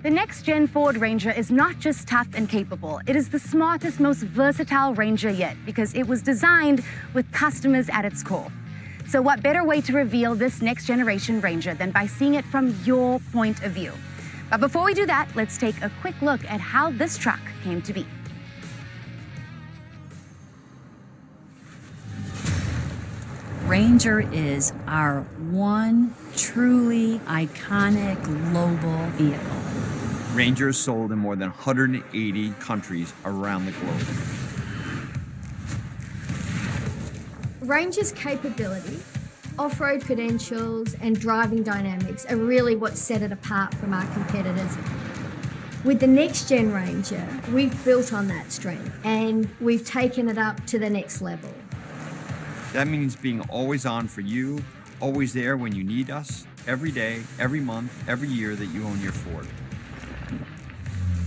The next-gen Ford Ranger is not just tough and capable. It is the smartest, most versatile Ranger yet because it was designed with customers at its core. So what better way to reveal this next-generation Ranger than by seeing it from your point of view? But before we do that, let's take a quick look at how this truck came to be. Ranger is our one truly iconic global vehicle. Ranger is sold in more than 180 countries around the globe. Ranger's capability, off-road credentials and driving dynamics are really what set it apart from our competitors. With the next-gen Ranger, we've built on that strength and we've taken it up to the next level. That means being always on for you, always there when you need us, every day, every month, every year that you own your Ford.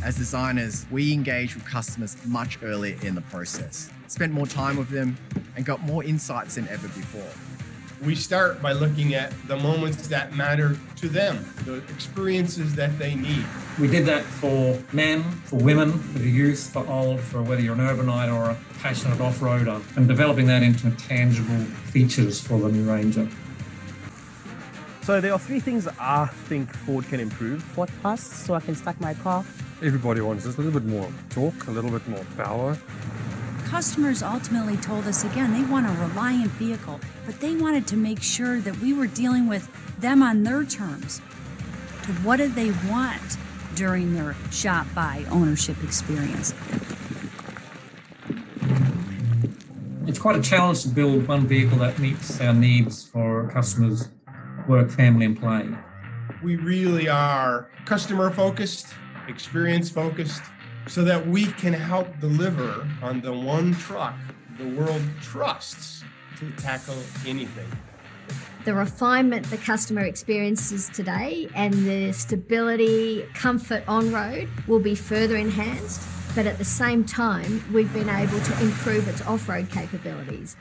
As designers, we engage with customers much earlier in the process, spent more time with them, and got more insights than ever before. We start by looking at the moments that matter to them, the experiences that they need. We did that for men, for women, for the youth, for old, for whether you're an urbanite or a passionate off-roader, and developing that into tangible features for the new Ranger. So there are three things that I think Ford can improve. Ford Plus, so I can stack my car. Everybody wants just a little bit more torque, a little bit more power. Customers ultimately told us again they want a reliant vehicle, but they wanted to make sure that we were dealing with them on their terms. To what did they want during their shop buy ownership experience? It's quite a challenge to build one vehicle that meets our needs for customers' work, family, and play. We really are customer-focused, experience-focused, so that we can help deliver on the one truck the world trusts to tackle anything. The refinement the customer experiences today and the stability, comfort on road will be further enhanced, but at the same time, we've been able to improve its off-road capabilities.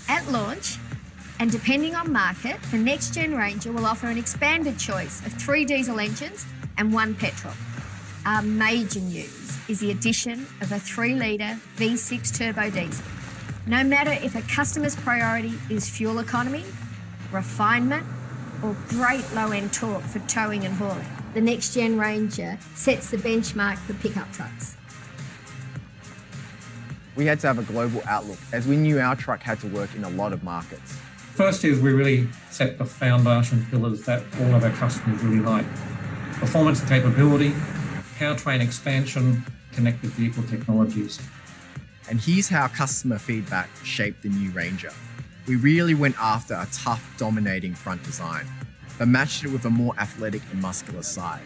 At launch, and depending on market, the next-gen Ranger will offer an expanded choice of 3 diesel engines and 1 petrol. Our major news is the addition of a 3-litre V6 turbo diesel. No matter if a customer's priority is fuel economy, refinement, or great low-end torque for towing and hauling, the next-gen Ranger sets the benchmark for pickup trucks. We had to have a global outlook as we knew our truck had to work in a lot of markets. First is we really set the foundation pillars that all of our customers really like. Performance and capability, powertrain expansion, connected vehicle technologies. And here's how customer feedback shaped the new Ranger. We really went after a tough, dominating front design, but matched it with a more athletic and muscular side.